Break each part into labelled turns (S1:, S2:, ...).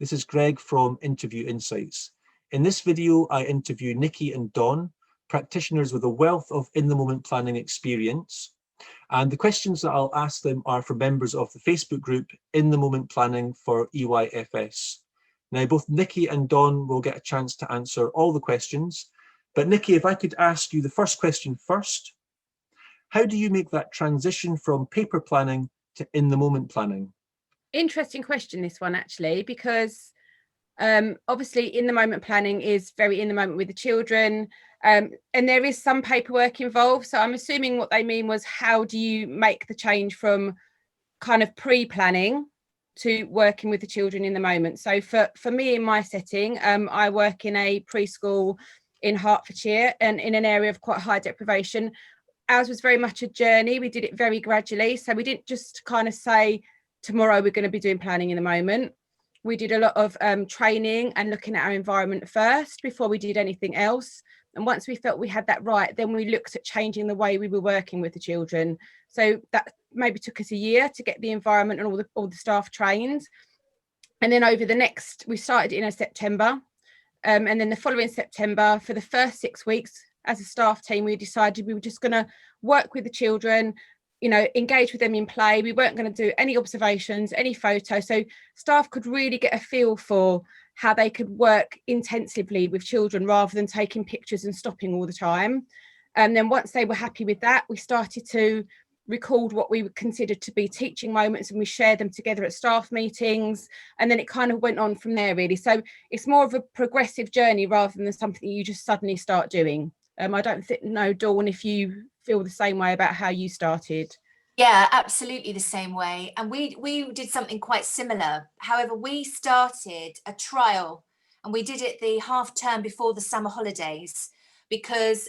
S1: This is Greg from Interview Insights. In this video, I interview Nikki and Dawn, practitioners with a wealth of in-the-moment planning experience. And the questions that I'll ask them are for members of the Facebook group In the Moment Planning for EYFS. Now, both Nikki and Dawn will get a chance to answer all the questions. But Nikki, if I could ask you the first question first, how do you make that transition from paper planning to in-the-moment planning?
S2: Interesting question, this one, actually, because obviously in-the-moment planning is very in the moment with the children, and there is some paperwork involved. So I'm assuming what they mean was, how do you make the change from kind of pre-planning to working with the children in the moment? So for me, in my setting, I work in a preschool in Hertfordshire and in an area of quite high deprivation. Ours was very much a journey. We did it very gradually. So we didn't just kind of say, tomorrow we're going to be doing planning in the moment. We did a lot of training and looking at our environment first before we did anything else. And once we felt we had that right, then we looked at changing the way we were working with the children. So that maybe took us a year to get the environment and all the staff trained. And then we started in September. And then the following September, for the first 6 weeks, as a staff team, we decided we were just going to work with the children, engage with them in play. We weren't going to do any observations, any photos. So staff could really get a feel for how they could work intensively with children rather than taking pictures and stopping all the time. And then once they were happy with that, we started to record what we considered to be teaching moments, and we shared them together at staff meetings. And then it kind of went on from there, really. So it's more of a progressive journey rather than something you just suddenly start doing. I don't know, Dawn, if you feel the same way about how you started.
S3: Yeah, absolutely the same way. And we did something quite similar. However, we started a trial, and we did it the half term before the summer holidays, because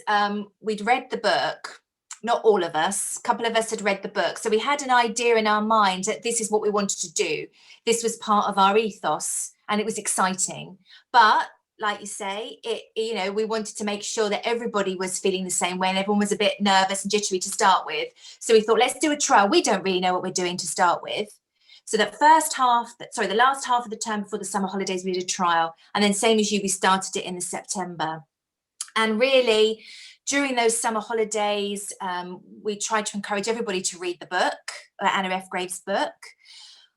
S3: we'd read the book. Not all of us, a couple of us had read the book. So we had an idea in our mind that this is what we wanted to do. This was part of our ethos, and it was exciting. But like you say, we wanted to make sure that everybody was feeling the same way, and everyone was a bit nervous and jittery to start with. So we thought, let's do a trial. We don't really know what we're doing to start with. So the last half of the term before the summer holidays, we did a trial. And then same as you, we started it in September. And really, during those summer holidays, we tried to encourage everybody to read the book, Anna F. Graves' book.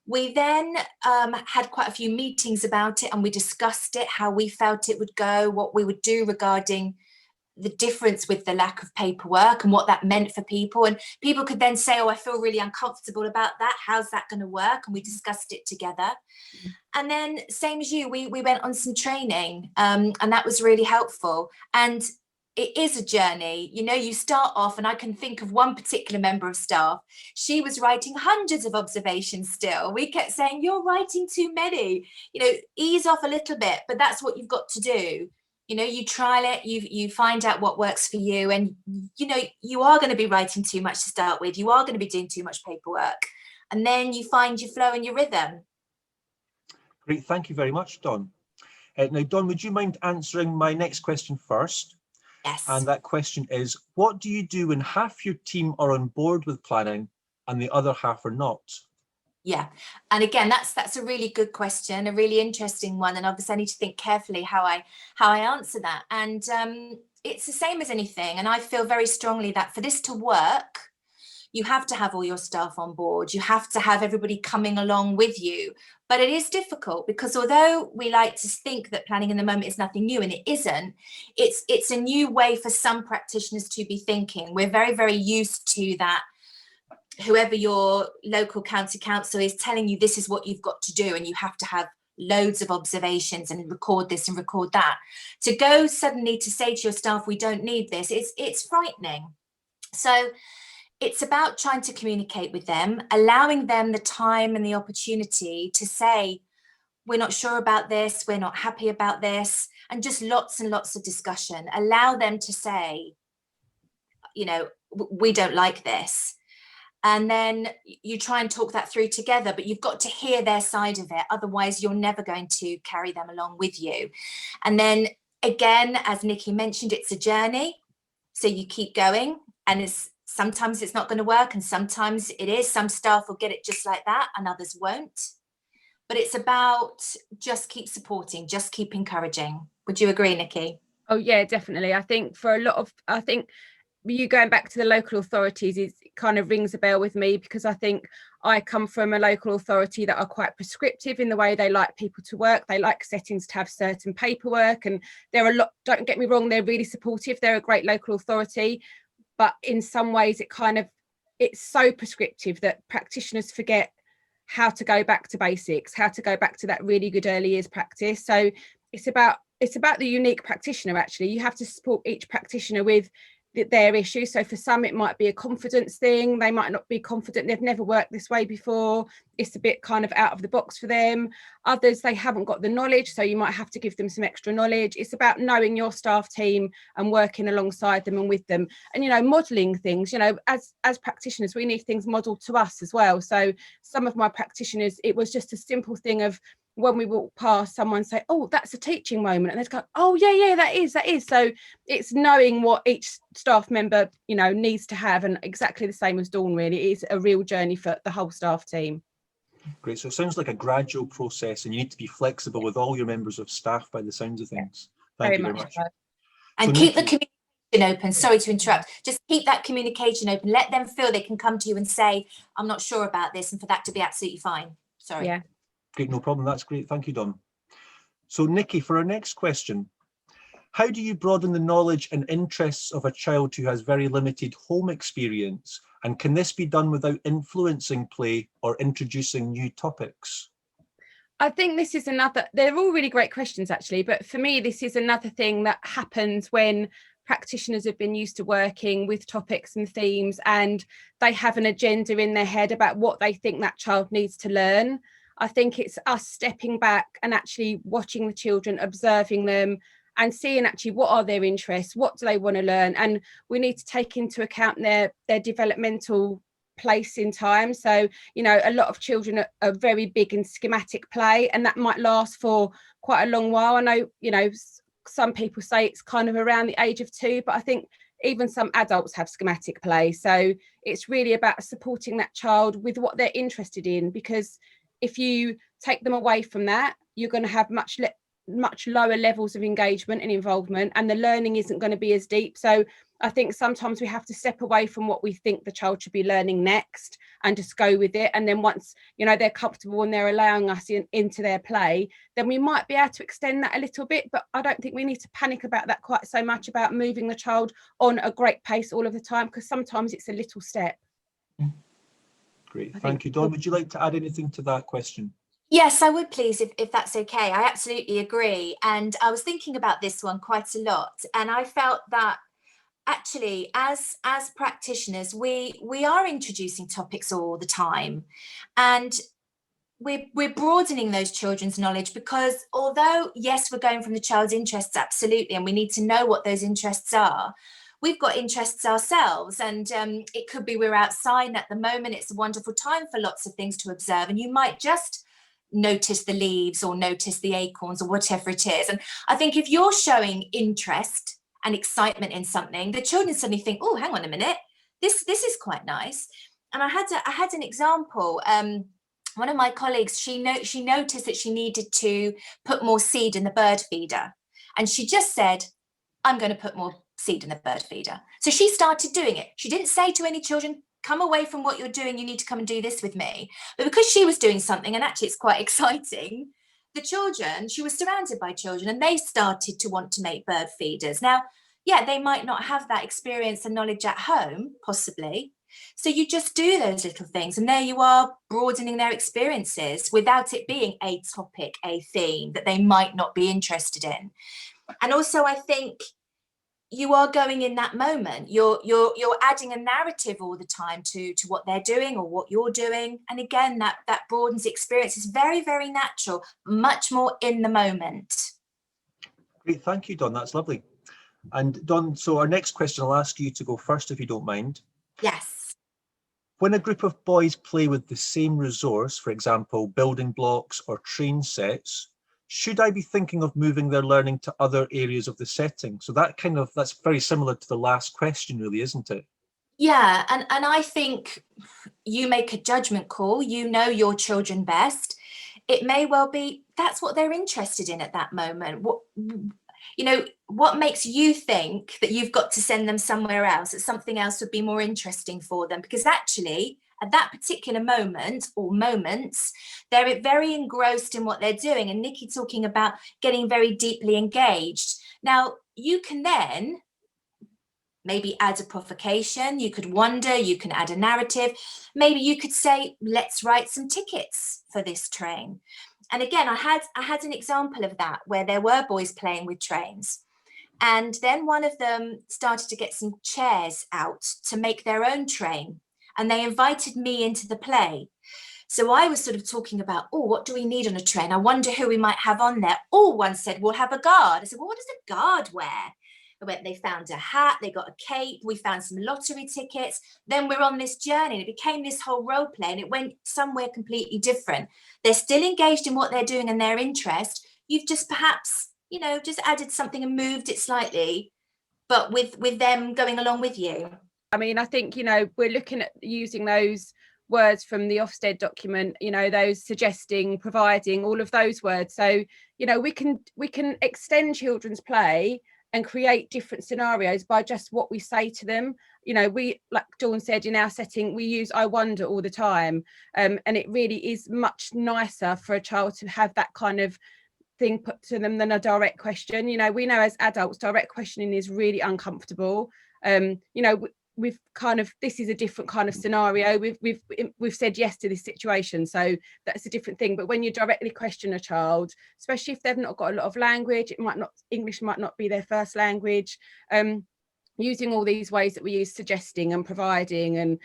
S3: We then had quite a few meetings about it, and we discussed it, how we felt it would go, what we would do regarding the difference with the lack of paperwork and what that meant for people. And people could then say, oh, I feel really uncomfortable about that. How's that going to work? And we discussed it together. And then same as you, we went on some training, and that was really helpful. And it is a journey. You start off, and I can think of one particular member of staff. She was writing hundreds of observations still. We kept saying, you're writing too many, ease off a little bit, but that's what you've got to do. You trial it, you find out what works for you. And, you are going to be writing too much to start with. You are going to be doing too much paperwork. And then you find your flow and your rhythm.
S1: Great. Thank you very much, Dawn. Now, Dawn, would you mind answering my next question first?
S3: Yes.
S1: And that question is, what do you do when half your team are on board with planning and the other half are not?
S3: Yeah. And again, that's a really good question, a really interesting one. And obviously I need to think carefully how I answer that. And it's the same as anything. And I feel very strongly that for this to work, you have to have all your staff on board. You have to have everybody coming along with you. But it is difficult, because although we like to think that planning in the moment is nothing new, and it isn't, it's a new way for some practitioners to be thinking. We're very, very used to that. Whoever your local county council is telling you this is what you've got to do, and you have to have loads of observations and record this and record that. To go suddenly to say to your staff, we don't need this, it's frightening. So it's about trying to communicate with them, allowing them the time and the opportunity to say, we're not sure about this, we're not happy about this, and just lots and lots of discussion. Allow them to say, we don't like this. And then you try and talk that through together, but you've got to hear their side of it. Otherwise, you're never going to carry them along with you. And then again, as Nikki mentioned, it's a journey. So you keep going, and sometimes it's not going to work, and sometimes it is. Some staff will get it just like that and others won't. but it's about just keep supporting, just keep encouraging. Would you agree, Nikki?
S2: Oh yeah, definitely. I think you going back to the local authorities is kind of rings a bell with me, because I think I come from a local authority that are quite prescriptive in the way they like people to work. They like settings to have certain paperwork, and they're a lot, don't get me wrong, they're really supportive. They're a great local authority, but in some ways it's so prescriptive that practitioners forget how to go back to basics, how to go back to that really good early years practice. So it's about the unique practitioner. Actually, you have to support each practitioner with their issue. So for some it might be a confidence thing, they might not be confident, they've never worked this way before, it's a bit kind of out of the box for them. Others, they haven't got the knowledge, so you might have to give them some extra knowledge. It's about knowing your staff team and working alongside them and with them, and modeling things. As practitioners, we need things modeled to us as well. So some of my practitioners, it was just a simple thing of, when we walk past, someone say, oh, that's a teaching moment, and they'd go, oh yeah, that is. So it's knowing what each staff member needs to have, and exactly the same as Dawn, really. It is a real journey for the whole staff team.
S1: Great. So it sounds like a gradual process, and you need to be flexible with all your members of staff by the sounds of things. Thank you very much.
S2: So.
S3: And keep the communication open. Sorry to interrupt. Just keep that communication open. Let them feel they can come to you and say, I'm not sure about this, and for that to be absolutely fine. Sorry.
S2: Yeah.
S1: Great, no problem. That's great. Thank you, Dawn. So Nikki, for our next question, how do you broaden the knowledge and interests of a child who has very limited home experience? And can this be done without influencing play or introducing new topics?
S2: I think this is they're all really great questions, actually, but for me, this is another thing that happens when practitioners have been used to working with topics and themes, and they have an agenda in their head about what they think that child needs to learn. I think it's us stepping back and actually watching the children, observing them, and seeing actually what are their interests, what do they want to learn, and we need to take into account their developmental place in time. So a lot of children are very big in schematic play, and that might last for quite a long while. I know some people say it's kind of around the age of 2, but I think even some adults have schematic play. So it's really about supporting that child with what they're interested in, because if you take them away from that, you're going to have much lower levels of engagement and involvement, and the learning isn't going to be as deep. So I think sometimes we have to step away from what we think the child should be learning next and just go with it. And then once they're comfortable and they're allowing us into their play, then we might be able to extend that a little bit. But I don't think we need to panic about that quite so much, about moving the child on a great pace all of the time, because sometimes it's a little step.
S1: Great, thank you. Dawn, would you like to add anything to that question?
S3: Yes, I would, please, if that's okay. I absolutely agree. And I was thinking about this one quite a lot. And I felt that actually, as practitioners, we are introducing topics all the time. And we're broadening those children's knowledge, because although, yes, we're going from the child's interests, absolutely, and we need to know what those interests are, we've got interests ourselves. And it could be we're outside, and at the moment it's a wonderful time for lots of things to observe, and you might just notice the leaves or notice the acorns or whatever it is. And I think if you're showing interest and excitement in something, the children suddenly think, oh, hang on a minute, this is quite nice. And I had an example. One of my colleagues, she noticed that she needed to put more seed in the bird feeder, and she just said, I'm going to put more seed in the bird feeder. So she started doing it. She didn't say to any children, come away from what you're doing, you need to come and do this with me. But because she was doing something, and actually it's quite exciting, the children, she was surrounded by children, and they started to want to make bird feeders. Now, yeah, they might not have that experience and knowledge at home, possibly. So you just do those little things, and there you are, broadening their experiences without it being a topic, a theme that they might not be interested in. And also, I think you are going in that moment. You're adding a narrative all the time to what they're doing or what you're doing. And again, that broadens the experience. It's very, very natural, much more in the moment.
S1: Great, thank you, Dawn. That's lovely. And Dawn, so our next question, I'll ask you to go first if you don't mind.
S3: Yes.
S1: When a group of boys play with the same resource, for example, building blocks or train sets, should I be thinking of moving their learning to other areas of the setting? So that's very similar to the last question, really, isn't it?
S3: Yeah, and I think you make a judgment call. You know your children best. it may well be that's what they're interested in at that moment. What makes you think that you've got to send them somewhere else, that something else would be more interesting for them? Because actually, at that particular moment or moments, they're very engrossed in what they're doing. And Nikki talking about getting very deeply engaged. Now, you can then maybe add a provocation, you could wonder, you can add a narrative. Maybe you could say, let's write some tickets for this train. And again, I had an example of that where there were boys playing with trains. And then one of them started to get some chairs out to make their own train. And they invited me into the play. So I was sort of talking about, oh, what do we need on a train? I wonder who we might have on there. Oh, one said, we'll have a guard. I said, well, what does a guard wear? They found a hat, they got a cape, we found some lottery tickets. Then we're on this journey and it became this whole role play and it went somewhere completely different. They're still engaged in what they're doing and their interest. You've just perhaps, just added something and moved it slightly, but with them going along with you.
S2: I mean, I think, we're looking at using those words from the Ofsted document, those suggesting, providing, all of those words. So, we can extend children's play and create different scenarios by just what we say to them. We, like Dawn said, in our setting, we use I wonder all the time. And it really is much nicer for a child to have that kind of thing put to them than a direct question. We know as adults, direct questioning is really uncomfortable. We've kind of, this is a different kind of scenario. We've said yes to this situation, so that's a different thing. But when you directly question a child, especially if they've not got a lot of language, English might not be their first language, using all these ways that we use, suggesting and providing, and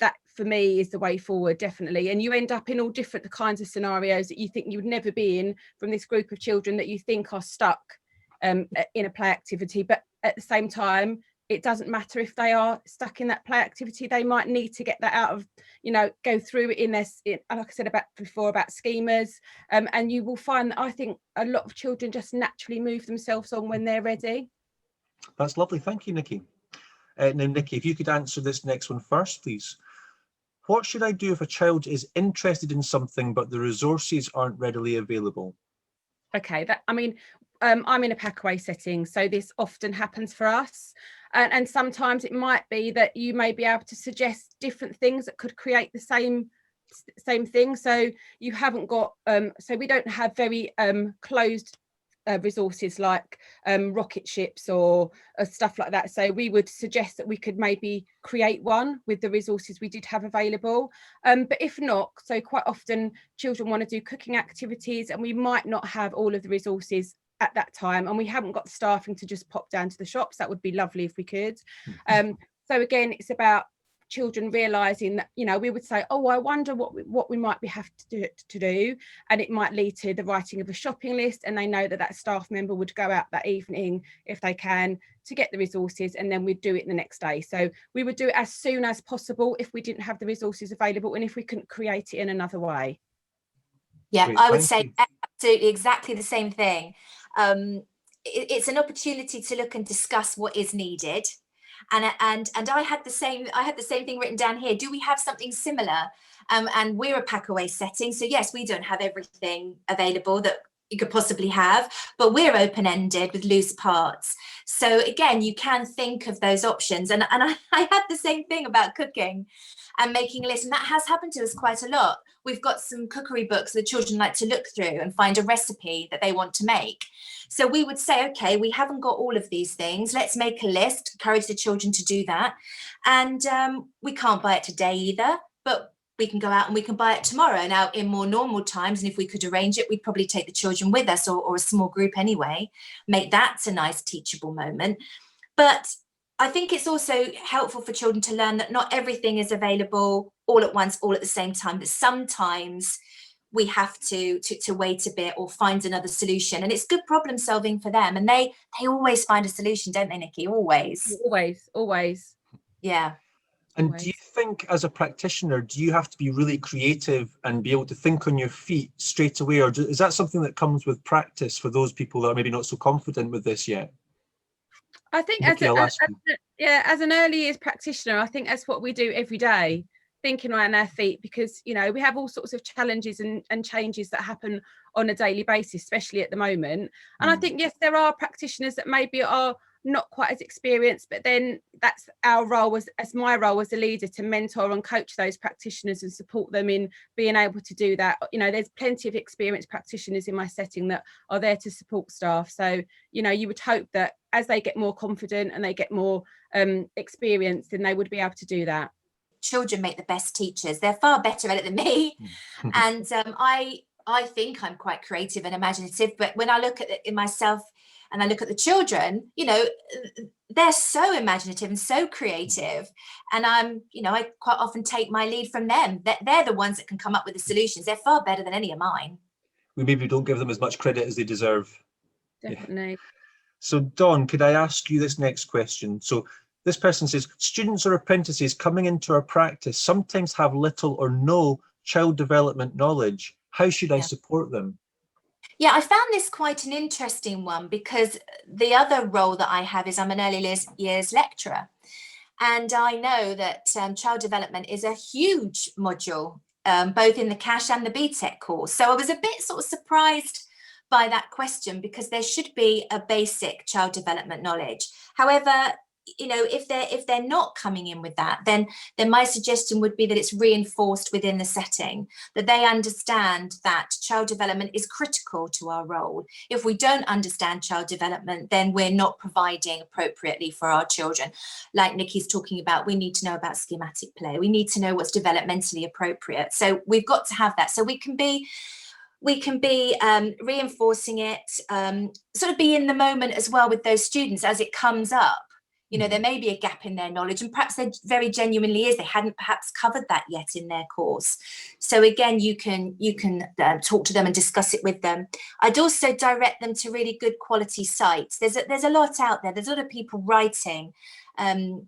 S2: that for me is the way forward, definitely. And you end up in all different kinds of scenarios that you think you would never be in from this group of children that you think are stuck in a play activity. But at the same time, it doesn't matter if they are stuck in that play activity. They might need to get that out of, go through it like I said before about schemas, and you will find that I think a lot of children just naturally move themselves on when they're ready.
S1: That's lovely. Thank you, Nikki. Now, Nikki, if you could answer this next one first, please. What should I do if a child is interested in something but the resources aren't readily available?
S2: Okay, I'm in a packaway setting, so this often happens for us. And sometimes it might be that you may be able to suggest different things that could create the same thing. So you haven't got, so we don't have very closed resources like rocket ships or stuff like that. So we would suggest that we could maybe create one with the resources we did have available. But if not, so quite often children want to do cooking activities and we might not have all of the resources at that time, and we haven't got the staffing to just pop down to the shops. That would be lovely if we could. So again, it's about children realizing that, we would say, oh, I wonder what we might have to do, and it might lead to the writing of a shopping list, and they know that staff member would go out that evening if they can to get the resources, and then we'd do it the next day. So we would do it as soon as possible if we didn't have the resources available and if we couldn't create it in another way.
S3: Yeah,
S1: Great,
S3: I would say absolutely exactly the same thing. It's an opportunity to look and discuss what is needed. And I had the same thing written down here. Do we have something similar? And we're a packaway setting, so yes, we don't have everything available that you could possibly have, but we're open-ended with loose parts. So again, you can think of those options. And I had the same thing about cooking and making a list, and that has happened to us quite a lot. We've got some cookery books that children like to look through and find a recipe that they want to make. So we would say, okay, we haven't got all of these things. Let's make a list, encourage the children to do that. And we can't buy it today either, but we can go out and we can buy it tomorrow. Now, in more normal times, and if we could arrange it, we'd probably take the children with us, or a small group anyway, make that a nice teachable moment. But I think it's also helpful for children to learn that not everything is available all at once, all at the same time, that sometimes we have to wait a bit or find another solution. And it's good problem solving for them. And they always find a solution, don't they, Nikki? Always.
S2: Always.
S3: Yeah.
S1: And do you think, as a practitioner, do you have to be really creative and be able to think on your feet straight away? Or is that something that comes with practice for those people that are maybe not so confident with this yet?
S2: I think
S1: Nikki,
S2: as an early years practitioner, I think that's what we do every day. I thinking on our feet, because, you know, we have all sorts of challenges and changes that happen on a daily basis, especially at the moment. And I think, yes, there are practitioners that maybe are not quite as experienced, but then that's our role as my role as a leader, to mentor and coach those practitioners and support them in being able to do that. You know, there's plenty of experienced practitioners in my setting that are there to support staff. So, you know, you would hope that as they get more confident and they get more experience, then they would be able to do that.
S3: Children make the best teachers. They're far better at it than me. And I think I'm quite creative and imaginative, but when I look at it in myself and I look at the children, you know, they're so imaginative and so creative. And you know, I quite often take my lead from them. They're the ones that can come up with the solutions. They're far better than any of mine.
S1: We maybe don't give them as much credit as they deserve.
S2: Definitely.
S1: Yeah. So Dawn, could I ask you this next question? So this person says, students or apprentices coming into our practice sometimes have little or no child development knowledge. How should I support them?
S3: Yeah, I found this quite an interesting one, because the other role that I have is I'm an early years lecturer. And I know that child development is a huge module, both in the cash and the BTEC course. So I was a bit sort of surprised by that question, because there should be a basic child development knowledge. However, you know, if they're not coming in with that, then my suggestion would be that it's reinforced within the setting, that they understand that child development is critical to our role. If we don't understand child development, then we're not providing appropriately for our children. Like Nikki's talking about, we need to know about schematic play. We need to know what's developmentally appropriate. So we've got to have that. So we can be reinforcing it, sort of be in the moment as well with those students as it comes up. You know, there may be a gap in their knowledge, and perhaps there very genuinely is. They hadn't perhaps covered that yet in their course. So again, you can talk to them and discuss it with them. I'd also direct them to really good quality sites. There's a lot out there. There's a lot of people writing, and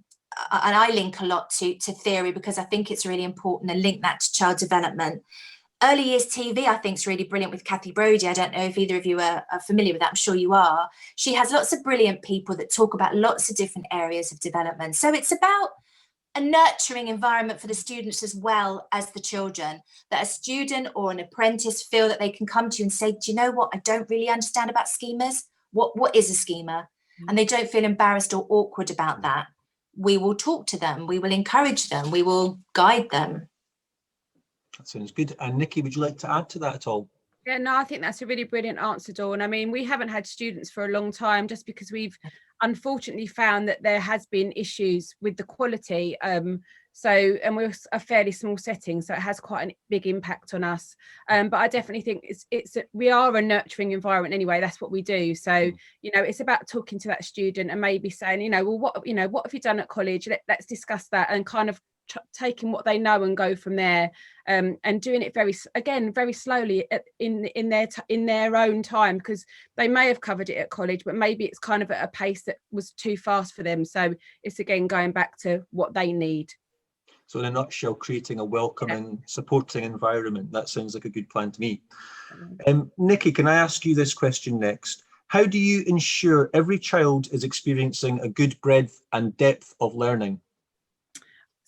S3: I link a lot to theory, because I think it's really important, and link that to child development. Early Years TV, I think, is really brilliant with Kathy Brodie. I don't know if either of you are familiar with that. I'm sure you are. She has lots of brilliant people that talk about lots of different areas of development. So it's about a nurturing environment for the students as well as the children, that a student or an apprentice feel that they can come to you and say, do you know what? I don't really understand about schemas. What is a schema? And they don't feel embarrassed or awkward about that. We will talk to them. We will encourage them. We will guide them.
S1: That sounds good. And Nikki, would you like to add to that at all?
S2: Yeah, no, I think that's a really brilliant answer, Dawn. I mean, we haven't had students for a long time, just because we've unfortunately found that there has been issues with the quality. And we're a fairly small setting, so it has quite a big impact on us. But I definitely think we are a nurturing environment anyway. That's what we do. So, you know, it's about talking to that student and maybe saying, you know, well, what have you done at college? Let's discuss that, and kind of taking what they know and go from there, and doing it very slowly in their own time, because they may have covered it at college, but maybe it's kind of at a pace that was too fast for them. So it's again going back to what they need.
S1: So in a nutshell, creating a welcoming, supporting environment. That sounds like a good plan to me. Nikki, can I ask you this question next? How do you ensure every child is experiencing a good breadth and depth of learning?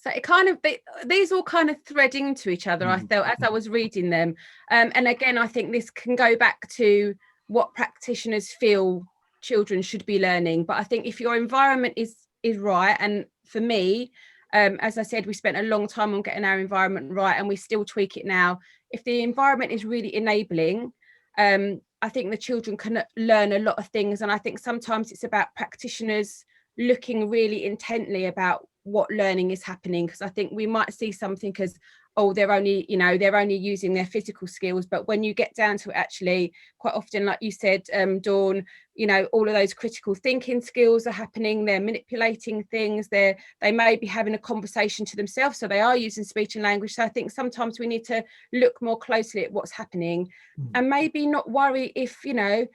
S2: So it kind of, these all kind of thread into each other, I felt, as I was reading them. And again, I think this can go back to what practitioners feel children should be learning. But I think if your environment is right, and for me, as I said, we spent a long time on getting our environment right, and we still tweak it now. If the environment is really enabling, I think the children can learn a lot of things. And I think sometimes it's about practitioners looking really intently about what learning is happening, because I think we might see something as, oh, they're only using their physical skills, but when you get down to it, actually quite often, like you said, Dawn, you know, all of those critical thinking skills are happening. They're manipulating things, they may be having a conversation to themselves, so they are using speech and language. So I think sometimes we need to look more closely at what's happening, and maybe not worry if, you know,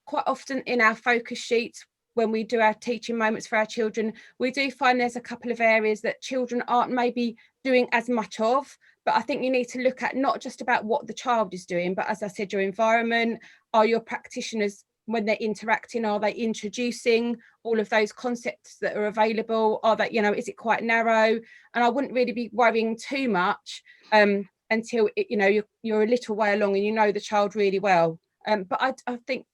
S2: quite often in our focus sheets, when we do our teaching moments for our children, we do find there's a couple of areas that children aren't maybe doing as much of. But I think you need to look at not just about what the child is doing, but as I said, your environment. Are your practitioners when they're interacting, are they introducing all of those concepts that are available? Are they, is it quite narrow? And I wouldn't really be worrying too much until you're a little way along and you know the child really well. But I think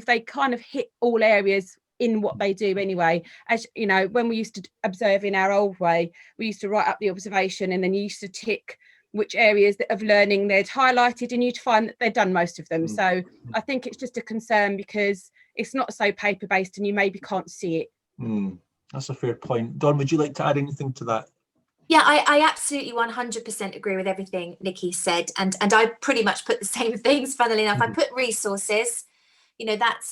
S2: they kind of hit all areas in what they do anyway. As when we used to observe in our old way, we used to write up the observation and then you used to tick which areas of learning they'd highlighted, and you'd find that they'd done most of them. So I think it's just a concern because it's not so paper-based and you maybe can't see it.
S1: That's a fair point. Dawn, would you like to add anything to that?
S3: Yeah, I absolutely 100% agree with everything Nikki said. And I pretty much put the same things, funnily enough. I put resources.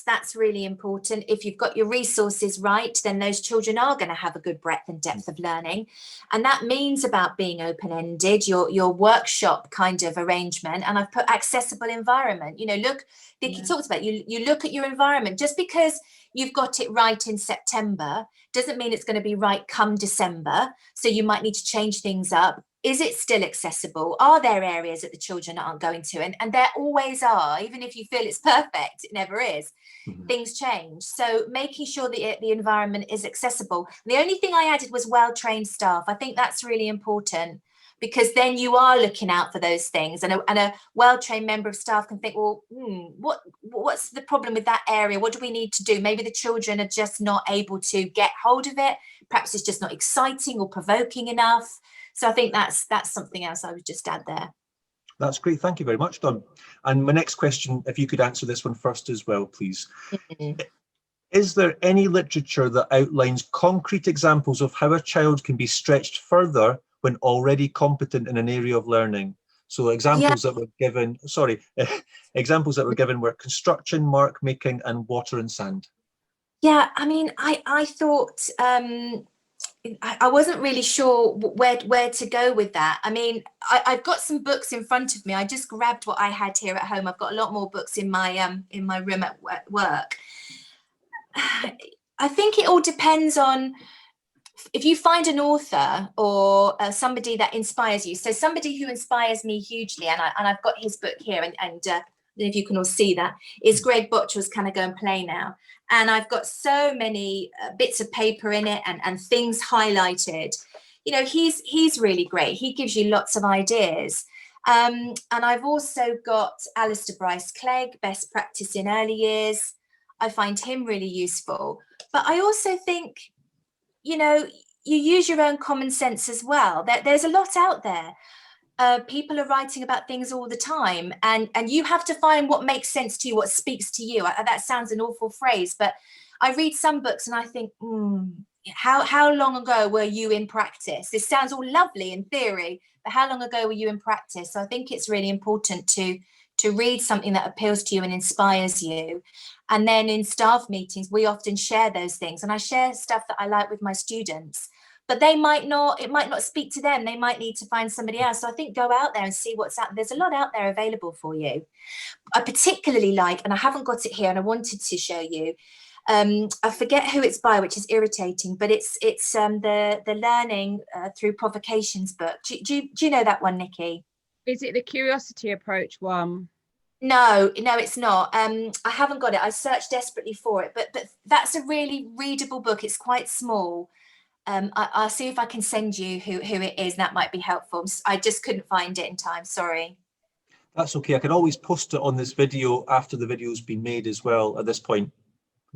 S3: That's really important. If you've got your resources right, then those children are going to have a good breadth and depth of learning. And that means about being open-ended, your workshop kind of arrangement. And I've put accessible environment. Look, Nikki talked about you look at your environment. Just because you've got it right in September doesn't mean it's going to be right come December. So you might need to change things up. Is it still accessible? Are there areas that the children aren't going to? And there always are. Even if you feel it's perfect, it never is. Things change. So making sure that the environment is accessible. And the only thing I added was well-trained staff. I think that's really important, because then you are looking out for those things. And a well-trained member of staff can think, well, what's the problem with that area? What do we need to do? Maybe the children are just not able to get hold of it. Perhaps it's just not exciting or provoking enough. So I think that's something else I would just add there.
S1: That's great. Thank you very much, Dawn. And my next question, if you could answer this one first as well, please. Is there any literature that outlines concrete examples of how a child can be stretched further when already competent in an area of learning? So examples that were given, examples that were given were construction, mark making, and water and sand.
S3: Yeah, I mean, I thought I wasn't really sure where to go with that. I mean, I've got some books in front of me. I just grabbed what I had here at home. I've got a lot more books in my room at work. I think it all depends on if you find an author or somebody that inspires you. So somebody who inspires me hugely, and I've got his book here, and I don't know if you can all see that, is Greg Bottrell's Can I Go and Play Now? And I've got so many bits of paper in it and things highlighted. He's really great. He gives you lots of ideas. And I've also got Alistair Bryce Clegg, Best Practice in Early Years. I find him really useful. But I also think, you use your own common sense as well. There's a lot out there. People are writing about things all the time, and you have to find what makes sense to you, what speaks to you. That sounds an awful phrase, but I read some books and I think, how long ago were you in practice? This sounds all lovely in theory, but how long ago were you in practice? So I think it's really important to read something that appeals to you and inspires you. And then in staff meetings, we often share those things, and I share stuff that I like with my students. But it might not speak to them. They might need to find somebody else. So I think go out there and see what's out there. There's a lot out there available for you. I particularly like, and I haven't got it here and I wanted to show you, I forget who it's by, which is irritating, but it's the Learning Through Provocations book. Do you know that one, Nikki?
S2: Is it the curiosity approach one?
S3: No, it's not. I haven't got it. I searched desperately for it, but that's a really readable book. It's quite small. I'll see if I can send you who it is. That might be helpful. I just couldn't find it in time. Sorry.
S1: That's okay. I can always post it on this video after the video's been made as well at this point.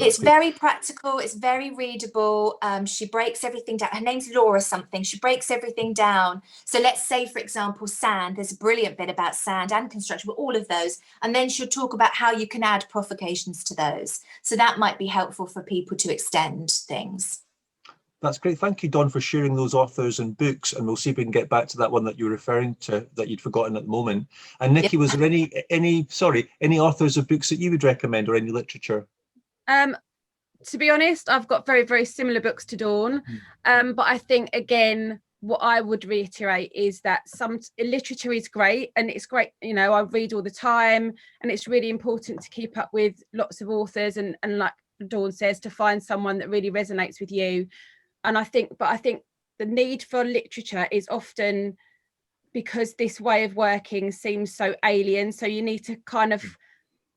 S3: It's very practical. It's very readable. She breaks everything down. Her name's Laura something. She breaks everything down. So let's say, for example, sand. There's a brilliant bit about sand and construction, but all of those. And then she'll talk about how you can add provocations to those. So that might be helpful for people to extend things.
S1: That's great. Thank you, Dawn, for sharing those authors and books. And we'll see if we can get back to that one that you're referring to that you'd forgotten at the moment. And Nikki, was there any authors of books that you would recommend, or any literature?
S2: To be honest, I've got very, very similar books to Dawn. But I think, again, what I would reiterate is that some literature is great, and it's great. I read all the time, and it's really important to keep up with lots of authors and like Dawn says, to find someone that really resonates with you. And I think the need for literature is often because this way of working seems so alien. So you need to kind of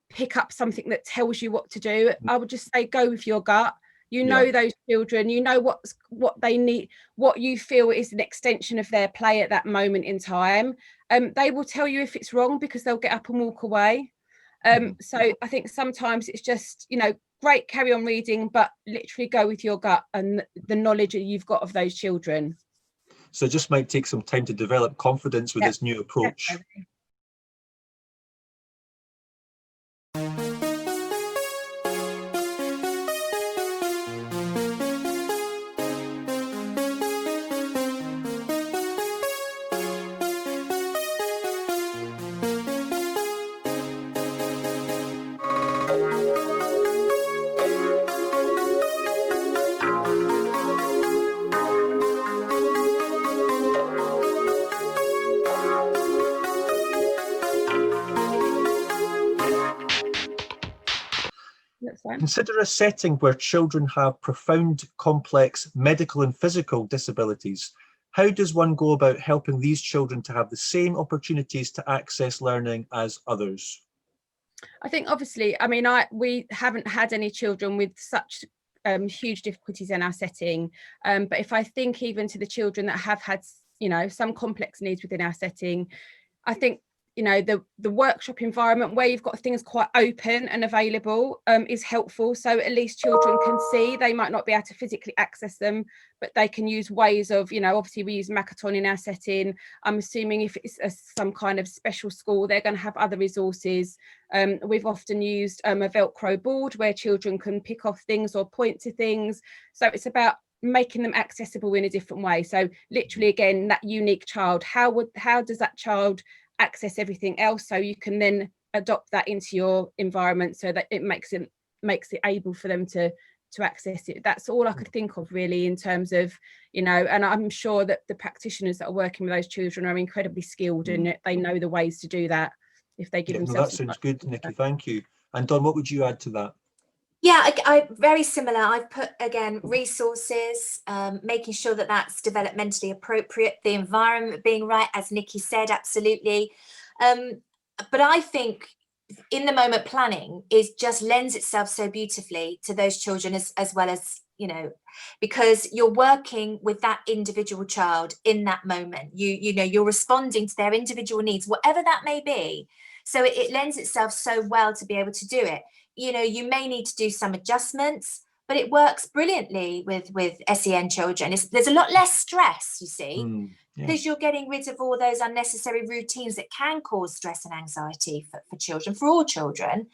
S2: pick up something that tells you what to do. I would just say go with your gut. You know those children, you know what they need, what you feel is an extension of their play at that moment in time. They will tell you if it's wrong, because they'll get up and walk away. So I think sometimes it's just, great, carry on reading, but literally go with your gut and the knowledge that you've got of those children.
S1: So it just might take some time to develop confidence with this new approach.
S2: Definitely.
S1: Consider a setting where children have profound, complex medical and physical disabilities. How does one go about helping these children to have the same opportunities to access learning as others?
S2: I think obviously, we haven't had any children with such huge difficulties in our setting. But if I think even to the children that have had, some complex needs within our setting, I think, the workshop environment where you've got things quite open and available is helpful. So at least children can see, they might not be able to physically access them, but they can use ways of, obviously we use Makaton in our setting. I'm assuming if it's some kind of special school, they're going to have other resources. We've often used a Velcro board where children can pick off things or point to things. So it's about making them accessible in a different way. So literally, again, that unique child, how does that child access everything else, so you can then adopt that into your environment so that it makes it able for them to access it. That's all I could think of really in terms of, and I'm sure that the practitioners that are working with those children are incredibly skilled and they know the ways to do that if they give themselves.
S1: That sounds good, Nikki, thank you. And Dawn, what would you add to that?
S3: Yeah, I very similar. I've put, again, resources, making sure that that's developmentally appropriate, the environment being right, as Nikki said, absolutely. But I think in the moment planning is just lends itself so beautifully to those children as well as, because you're working with that individual child in that moment. You're responding to their individual needs, whatever that may be. So it lends itself so well to be able to do it. You may need to do some adjustments, but it works brilliantly with SEN children. There's a lot less stress, you see, because you're getting rid of all those unnecessary routines that can cause stress and anxiety for children, for all children.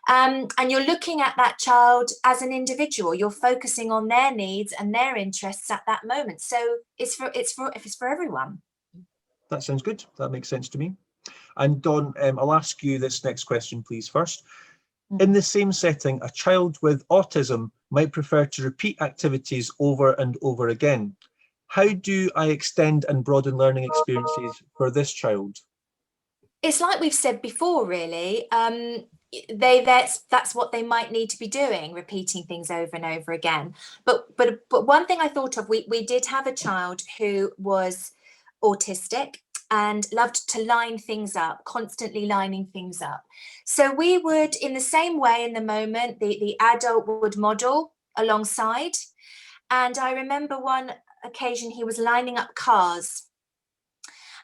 S3: And you're looking at that child as an individual. You're focusing on their needs and their interests at that moment. So it's for everyone.
S1: That sounds good. That makes sense to me. And Dawn, I'll ask you this next question, please, first. In the same setting, a child with autism might prefer to repeat activities over and over again. How do I extend and broaden learning experiences for this child?
S3: It's like we've said before, really. That's what they might need to be doing, repeating things over and over again. But one thing I thought of, we did have a child who was autistic and loved to line things up, constantly lining things up. So we would, in the same way, in the moment, the adult would model alongside. And I remember one occasion he was lining up cars.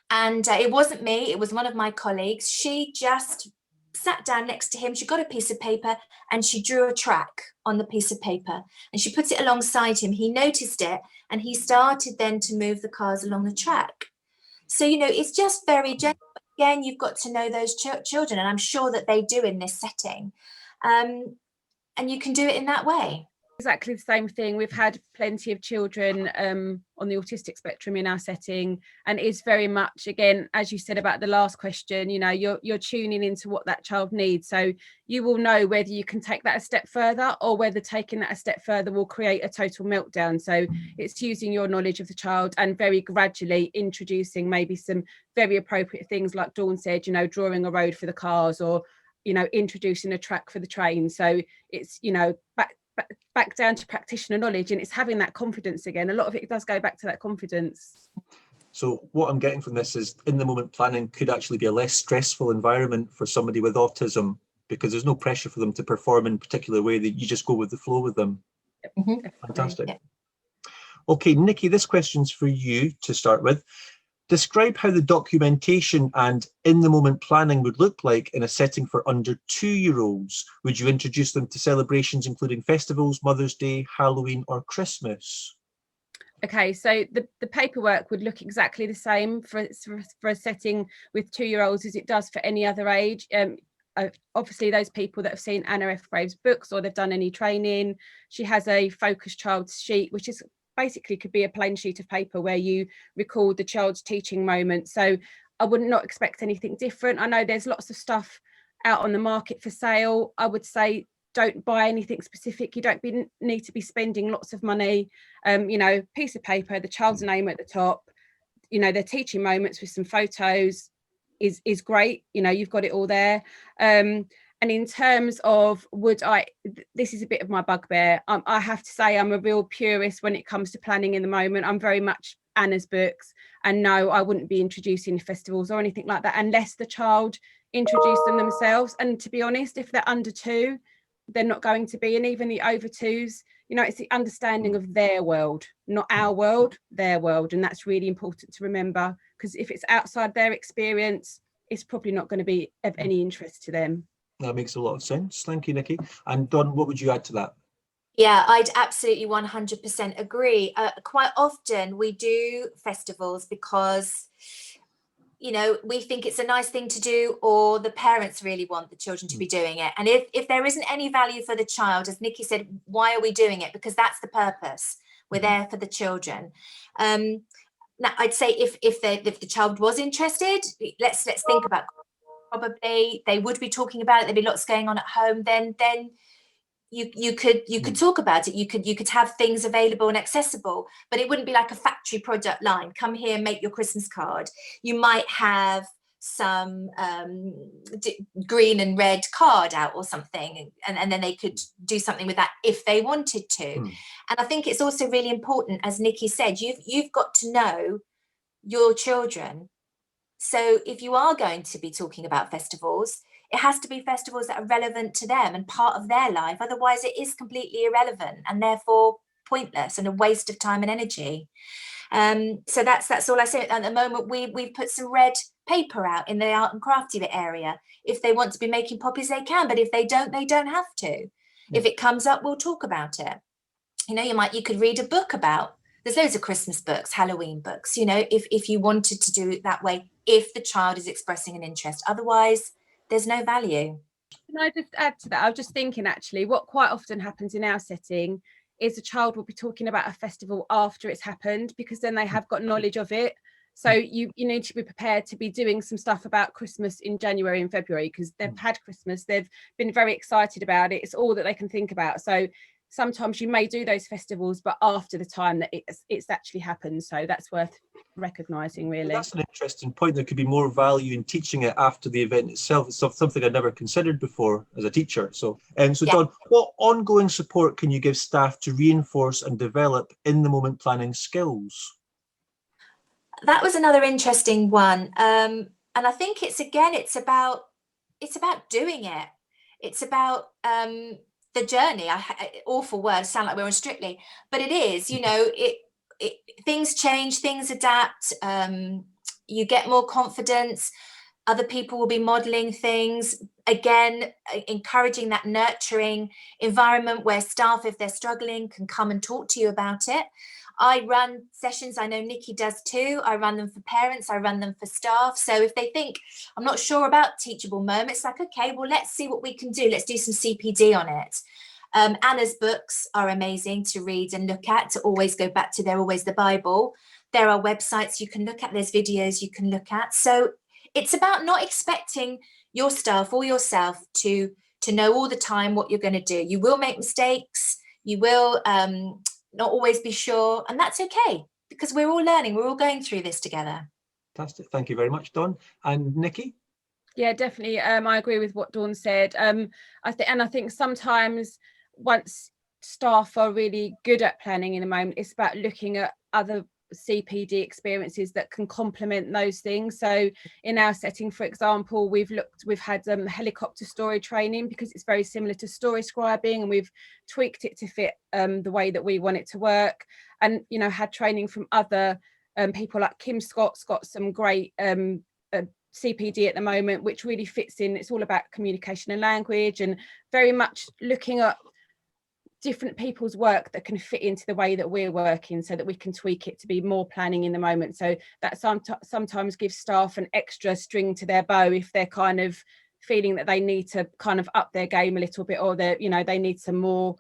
S3: And it wasn't me, it was one of my colleagues. She just sat down next to him. She got a piece of paper and she drew a track on the piece of paper and she put it alongside him. He noticed it and he started then to move the cars along the track. So, it's just very gentle. Again, you've got to know those children, and I'm sure that they do in this setting. And you can do it in that way.
S2: Exactly the same thing. We've had plenty of children on the autistic spectrum in our setting, and it's very much, again, as you said about the last question, you're tuning into what that child needs. So you will know whether you can take that a step further or whether taking that a step further will create a total meltdown. So it's using your knowledge of the child and very gradually introducing maybe some very appropriate things, like Dawn said, drawing a road for the cars, or introducing a track for the train. So it's back down to practitioner knowledge, and it's having that confidence again. A lot of it does go back to that confidence.
S1: So what I'm getting from this is in the moment planning could actually be a less stressful environment for somebody with autism. because there's no pressure for them to perform in a particular way, that you just go with the flow with them. Fantastic.
S3: Yeah.
S1: Okay, Nikki, this question's for you to start with. Describe how the documentation and in-the-moment planning would look like in a setting for under 2-year-olds. Would you introduce them to celebrations including festivals, Mother's Day, Halloween, or Christmas?
S2: Okay, so the paperwork would look exactly the same for a setting with 2-year-olds as it does for any other age. Obviously, those people that have seen Anna F. Graves' books or they've done any training, she has a focus child sheet, which is basically could be a plain sheet of paper where you record the child's teaching moment. So I would not expect anything different. I know there's lots of stuff out on the market for sale. I would say don't buy anything specific. You don't need to be spending lots of money. Piece of paper, the child's name at the top, their teaching moments with some photos is great. You've got it all there. And in terms of this is a bit of my bugbear. I have to say I'm a real purist when it comes to planning in the moment. I'm very much Anna's books, and no, I wouldn't be introducing festivals or anything like that unless the child introduced them themselves. And to be honest, if they're under 2, they're not going to be. And even the over 2s, it's the understanding of their world, not our world, their world. And that's really important to remember, because if it's outside their experience, it's probably not going to be of any interest to them.
S1: That makes a lot of sense. Thank you, Nikki. And Don, what would you add to that?
S3: Yeah, I'd absolutely 100% agree. Quite often we do festivals because, we think it's a nice thing to do, or the parents really want the children to be doing it. And if there isn't any value for the child, as Nikki said, why are we doing it? Because that's the purpose. We're there for the children. Now, I'd say if the child was interested, let's think about, probably they would be talking about it. There'd be lots going on at home. Then you could talk about it. You could have things available and accessible, but it wouldn't be like a factory product line. Come here, make your Christmas card. You might have some green and red card out or something, and then they could do something with that if they wanted to. And I think it's also really important, as Nikki said, you've got to know your children. So if you are going to be talking about festivals, it has to be festivals that are relevant to them and part of their life. Otherwise, it is completely irrelevant and therefore pointless and a waste of time and energy. So that's all I say. At the moment, we've put some red paper out in the art and crafty area. If they want to be making poppies, they can, but if they don't have to. If it comes up, we'll talk about it. You could read a book about. There's loads of Christmas books, Halloween books. If you wanted to do it that way, if the child is expressing an interest. Otherwise, there's no value.
S2: Can I just add to that? I was just thinking, actually, what quite often happens in our setting is a child will be talking about a festival after it's happened, because then they have got knowledge of it. So you need to be prepared to be doing some stuff about Christmas in January and February, because they've had Christmas, they've been very excited about it. It's all that they can think about. So sometimes you may do those festivals, but after the time that it's actually happened. So that's worth recognising, really.
S1: Well, that's an interesting point. There could be more value in teaching it after the event itself. It's something I'd never considered before as a teacher. So Dawn, what ongoing support can you give staff to reinforce and develop in-the-moment planning skills?
S3: That was another interesting one. And I think it's about doing it. It's about the journey. Awful word, sound like we're on Strictly, but it is. Things change, things adapt. You get more confidence. Other people will be modeling things. Again, encouraging that nurturing environment where staff, if they're struggling, can come and talk to you about it. I run sessions, I know Nikki does too. I run them for parents, I run them for staff. So if they think, I'm not sure about teachable moments, like, okay, well, let's see what we can do. Let's do some CPD on it. Anna's books are amazing to read and look at, to always go back to. They're always the Bible. There are websites you can look at, there's videos you can look at. So it's about not expecting your staff or yourself to know all the time what you're going to do. You will make mistakes, you will not always be sure, and that's okay, because we're all learning, we're all going through this together.
S1: Fantastic. Thank you very much, Dawn. And Nikki?
S2: Yeah, definitely. I agree with what Dawn said. I think sometimes once staff are really good at planning in the moment, it's about looking at other CPD experiences that can complement those things. So in our setting, for example, we've had helicopter story training, because it's very similar to story scribing, and we've tweaked it to fit the way that we want it to work. And, you know, had training from other people, like Kim Scott's got some great CPD at the moment, which really fits in. It's all about communication and language, and very much looking at different people's work that can fit into the way that we're working, so that we can tweak it to be more planning in the moment. So that sometimes gives staff an extra string to their bow if they're kind of feeling that they need to kind of up their game a little bit, or they, you know, they need some more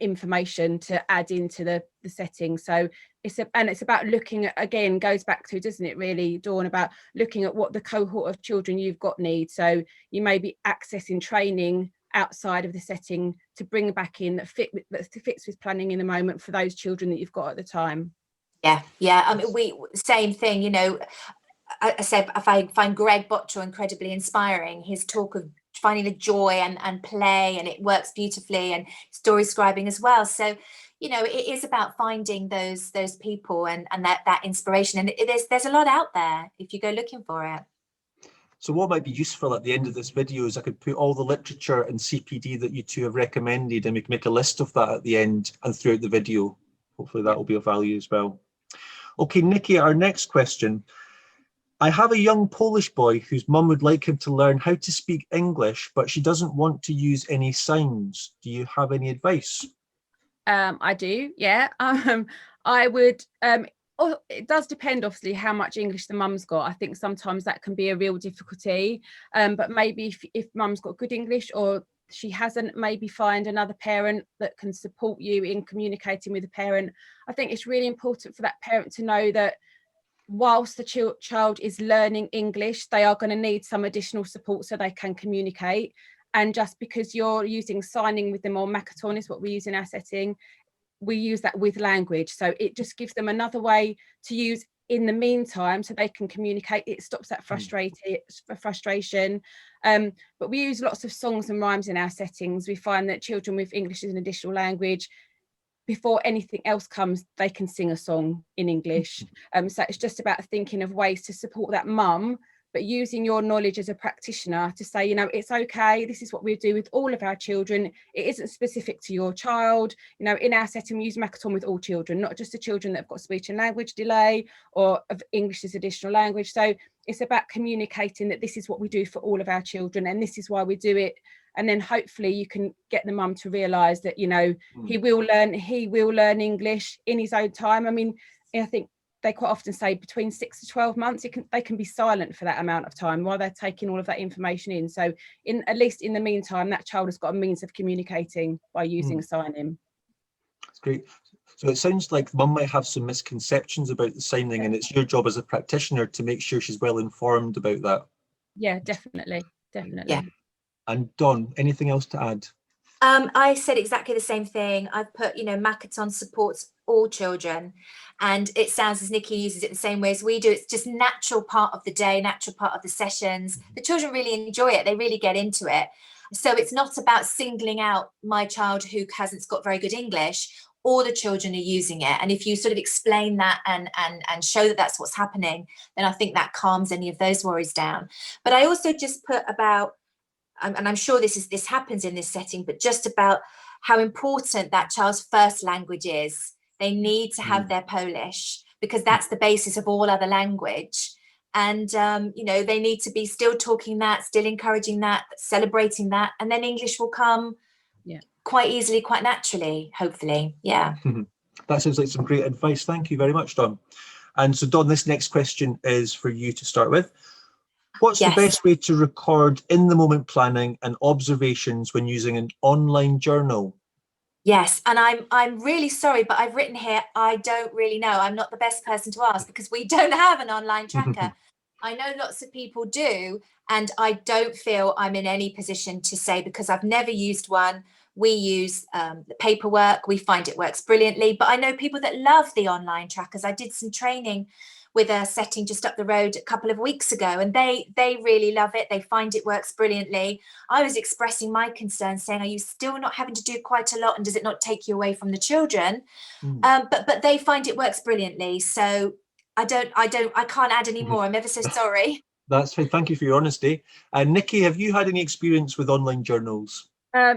S2: information to add into the setting. So it's about looking at, again, goes back to, doesn't it really, Dawn, about looking at what the cohort of children you've got need. So you may be accessing training outside of the setting to bring back in that fits with planning in the moment for those children that you've got at the time.
S3: Yeah. I mean, same thing, you know. I said, I find Greg Bottrell incredibly inspiring. His talk of finding the joy and play, and it works beautifully, and story scribing as well. So, you know, it is about finding those people and that inspiration. And there's a lot out there if you go looking for it.
S1: So what might be useful at the end of this video is I could put all the literature and CPD that you two have recommended, and we can make a list of that at the end and throughout the video. Hopefully that will be of value as well. Okay, Nikki, our next question. I have a young Polish boy whose mum would like him to learn how to speak English, but she doesn't want to use any signs. Do you have any advice?
S2: I do, yeah. I would, it does depend, obviously, how much English the mum's got. I think sometimes that can be a real difficulty, but maybe if mum's got good English, or she hasn't, maybe find another parent that can support you in communicating with the parent. I think it's really important for that parent to know that whilst the child is learning English, they are going to need some additional support so they can communicate. And just because you're using signing with them, or Makaton is what we use in our setting, we use that with language. So it just gives them another way to use in the meantime, so they can communicate. It stops that frustration. But we use lots of songs and rhymes in our settings. We find that children with English as an additional language, before anything else comes, they can sing a song in English. So it's just about thinking of ways to support that mum, but using your knowledge as a practitioner to say, you know, it's okay, this is what we do with all of our children. It isn't specific to your child. You know, in our setting, we use Makaton with all children, not just the children that have got speech and language delay or of English as additional language. So it's about communicating that this is what we do for all of our children, and this is why we do it. And then hopefully you can get the mum to realise that, you know, he will learn English in his own time. I mean, I think they quite often say between 6 to 12 months, they can be silent for that amount of time while they're taking all of that information in. So at least in the meantime, that child has got a means of communicating by using signing.
S1: That's great. So it sounds like mum might have some misconceptions about the signing, and it's your job as a practitioner to make sure she's well informed about that.
S2: Yeah, definitely.
S3: Yeah.
S1: And Dawn, anything else to add?
S3: I said exactly the same thing. I've put, you know, Makaton supports all children, and it sounds as Nikki uses it the same way as we do. It's just natural part of the day, natural part of the sessions. The children really enjoy it. They really get into it. So it's not about singling out my child who hasn't got very good English. All the children are using it. And if you sort of explain that and show that that's what's happening, then I think that calms any of those worries down. But I also just put about, and I'm sure this happens in this setting, but just about how important that child's first language is. They need to have their Polish, because that's the basis of all other language. And, you know, they need to be still talking that, still encouraging that, celebrating that. And then English will come quite easily, quite naturally, hopefully. Yeah.
S1: That sounds like some great advice. Thank you very much, Dawn. And so, Dawn, this next question is for you to start with. What's the best way to record in the moment planning and observations when using an online journal?
S3: Yes, and I'm really sorry, but I've written here, I don't really know. I'm not the best person to ask, because we don't have an online tracker. I know lots of people do, and I don't feel I'm in any position to say, because I've never used one. We use the paperwork. We find it works brilliantly, but I know people that love the online trackers. I did some training with a setting just up the road a couple of weeks ago, and they really love it. They find it works brilliantly. I was expressing my concern, saying, are you still not having to do quite a lot, and does it not take you away from the children? But they find it works brilliantly. So I can't add any more. I'm ever so sorry.
S1: That's fine. Thank you for your honesty. Nikki, have you had any experience with online journals?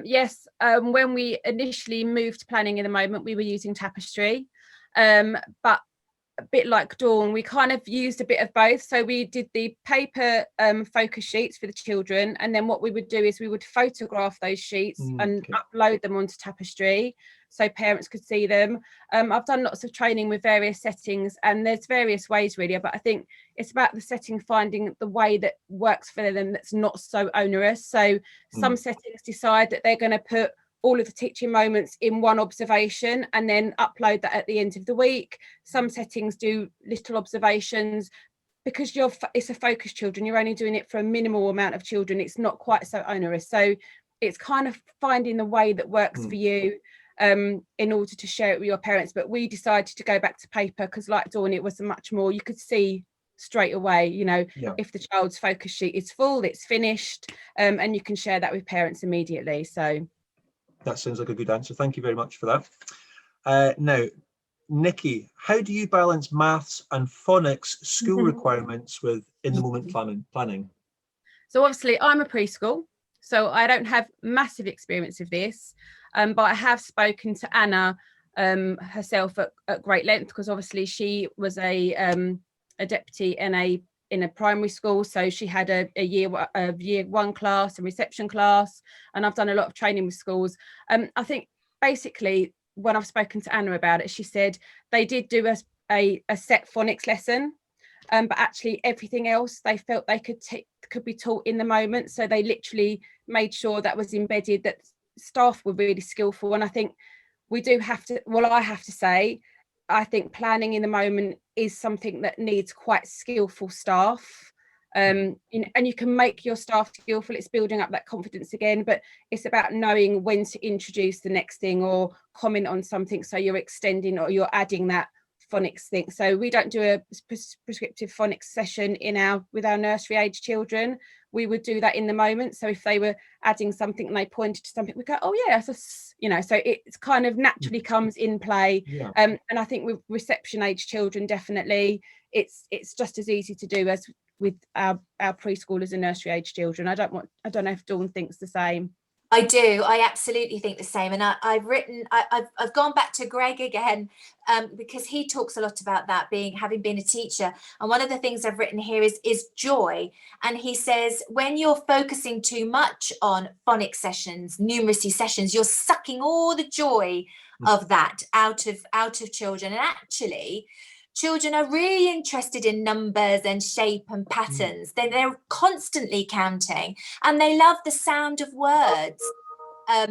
S2: Yes, when we initially moved to planning in the moment, we were using Tapestry, but a bit like Dawn, we kind of used a bit of both. So we did the paper focus sheets for the children, and then what we would do is we would photograph those sheets and upload them onto Tapestry so parents could see them. I've done lots of training with various settings, and there's various ways really, but I think it's about the setting finding the way that works for them that's not so onerous. So some settings decide that they're going to put all of the teaching moments in one observation and then upload that at the end of the week. Some settings do little observations because it's a focus children, you're only doing it for a minimal amount of children. It's not quite so onerous. So it's kind of finding the way that works for you in order to share it with your parents. But we decided to go back to paper because, like Dawn, it was much more, you could see straight away, you know, if the child's focus sheet is full, it's finished, and you can share that with parents immediately. So
S1: that sounds like a good answer. Thank you very much for that. Now, Nikki, how do you balance maths and phonics school requirements with in the moment planning?
S2: So obviously I'm a preschool, so I don't have massive experience of this, but I have spoken to Anna herself at great length, because obviously she was a deputy in a primary school, so she had a year one class and reception class, and I've done a lot of training with schools. I think basically when I've spoken to Anna about it, she said they did do a set phonics lesson, but actually everything else they felt they could be taught in the moment. So they literally made sure that was embedded, that staff were really skillful. And I think we do have to, well, I have to say, I think planning in the moment is something that needs quite skillful staff. And you can make your staff skillful, it's building up that confidence again, but it's about knowing when to introduce the next thing or comment on something, so you're extending or you're adding that phonics thing. So we don't do a prescriptive phonics session with our nursery age children. We would do that in the moment. So if they were adding something and they pointed to something, we go, oh yeah, so it's kind of naturally comes in play. And I think with reception age children, definitely it's just as easy to do as with our preschoolers and nursery age children. I don't know if Dawn thinks the same.
S3: I do. I absolutely think the same. And I've gone back to Greg again, because he talks a lot about that, having been a teacher. And one of the things I've written here is joy. And he says, when you're focusing too much on phonics sessions, numeracy sessions, you're sucking all the joy of that out of children. And actually, children are really interested in numbers and shape and patterns. They're constantly counting, and they love the sound of words,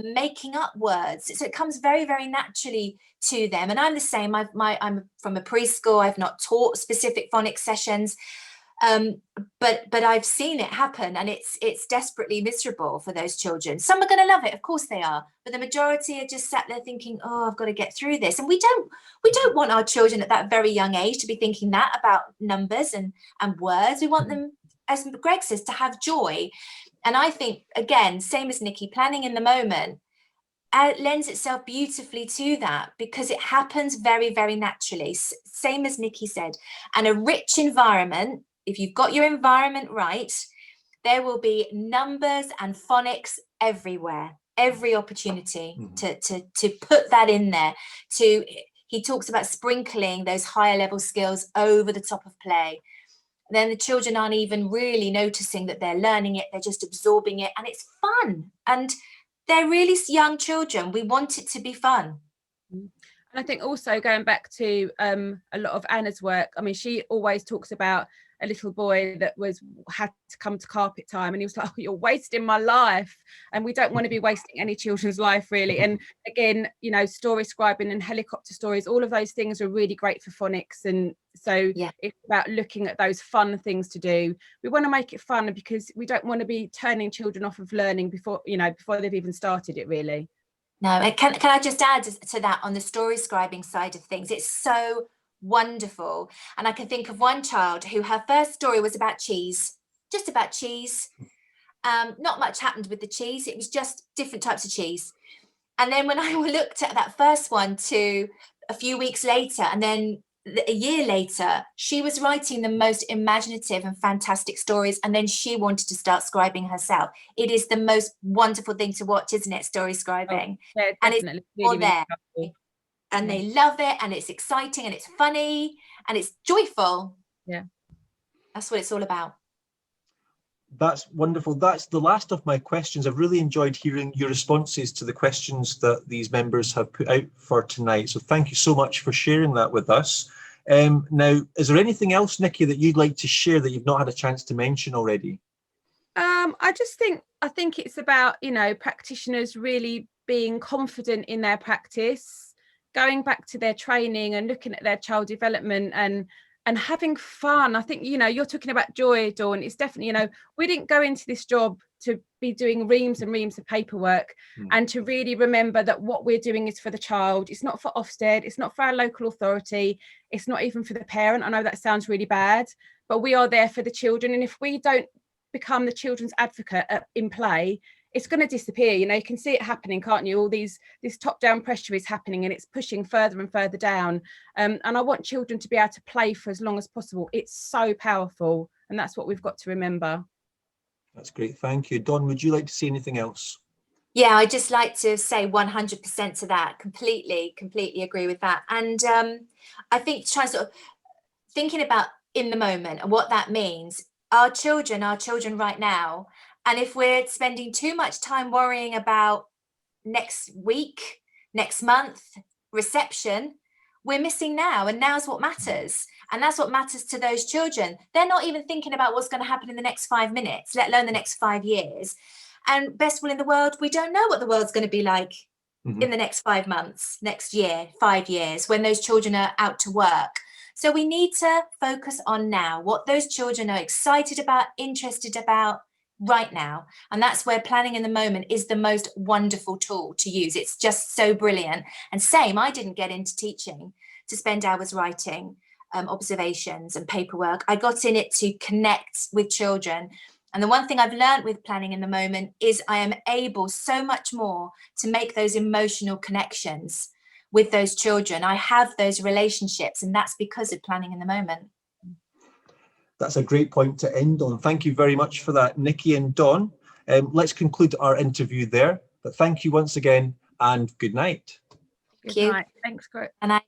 S3: making up words. So it comes very, very naturally to them. And I'm the same. I'm from a preschool. I've not taught specific phonics sessions, but I've seen it happen, and it's desperately miserable for those children. Some are going to love it, of course they are, but the majority are just sat there thinking, oh, I've got to get through this. And we don't want our children at that very young age to be thinking that about numbers and words. We want them, as Greg says, to have joy. And I think, again, same as Nikki, planning in the moment lends itself beautifully to that, because it happens very, very naturally, same as Nikki said. And a rich environment, if you've got your environment right, there will be numbers and phonics everywhere, every opportunity to put that in there. He talks about sprinkling those higher level skills over the top of play. Then the children aren't even really noticing that they're learning it, they're just absorbing it, and it's fun. And they're really young children. We want it to be fun.
S2: And I think also going back to a lot of Anna's work, I mean, she always talks about a little boy that had to come to carpet time, and he was like, oh, you're wasting my life. And we don't want to be wasting any children's life, really. And again, story scribing and helicopter stories, all of those things are really great for phonics. And so it's about looking at those fun things to do. We want to make it fun, because we don't want to be turning children off of learning before they've even started it, really.
S3: No, and can I just add to that, on the story scribing side of things, it's so wonderful. And I can think of one child who her first story was about cheese, just about cheese. Not much happened with the cheese. It was just different types of cheese. And then when I looked at that first one to a few weeks later, and then a year later, she was writing the most imaginative and fantastic stories. And then she wanted to start scribing herself. It is the most wonderful thing to watch, isn't it? Story scribing.
S2: Oh, yeah,
S3: and it's
S2: definitely.
S3: all
S2: Really, really
S3: there.
S2: helpful.
S3: And
S2: Yeah.
S3: they love it, and it's exciting, and it's funny, and it's joyful.
S2: Yeah.
S3: That's what it's all about.
S1: That's wonderful. That's the last of my questions. I've really enjoyed hearing your responses to the questions that these members have put out for tonight. So thank you so much for sharing that with us. Now, is there anything else, Nikki, that you'd like to share that you've not had a chance to mention already?
S2: I think it's about, you know, practitioners really being confident in their practice, going back to their training and looking at their child development and having fun. I think, you know, you're talking about joy, Dawn. It's definitely, you know, we didn't go into this job to be doing reams and reams of paperwork, and to really remember that what we're doing is for the child. It's not for Ofsted, it's not for our local authority, it's not even for the parent. I know that sounds really bad, but we are there for the children. And if we don't become the children's advocate in play, it's going to disappear. You know, you can see it happening, can't you? All this top-down pressure is happening, and it's pushing further and further down. And I want children to be able to play for as long as possible. It's so powerful, and that's what we've got to remember.
S1: That's great. Thank you. Dawn, would you like to say anything else?
S3: Yeah, I'd just like to say 100% to that. Completely agree with that. And I think trying sort of thinking about in the moment and what that means. Our children right now. And if we're spending too much time worrying about next week, next month, reception, we're missing now. And now's what matters. And that's what matters to those children. They're not even thinking about what's going to happen in the next 5 minutes, let alone the next 5 years. And best will in the world, we don't know what the world's going to be like in the next 5 months, next year, 5 years, when those children are out to work. So we need to focus on now, what those children are excited about, interested about right now. And that's where planning in the moment is the most wonderful tool to use. It's just so brilliant. And same, I didn't get into teaching to spend hours writing observations and paperwork. I got in it to connect with children. And the one thing I've learned with planning in the moment is I am able so much more to make those emotional connections with those children. I have those relationships, and that's because of planning in the moment.
S1: That's a great point to end on. Thank you very much for that, Nikki and Dawn. Let's conclude our interview there. But thank you once again, and good night.
S2: Good night. Thanks, Chris.
S3: And I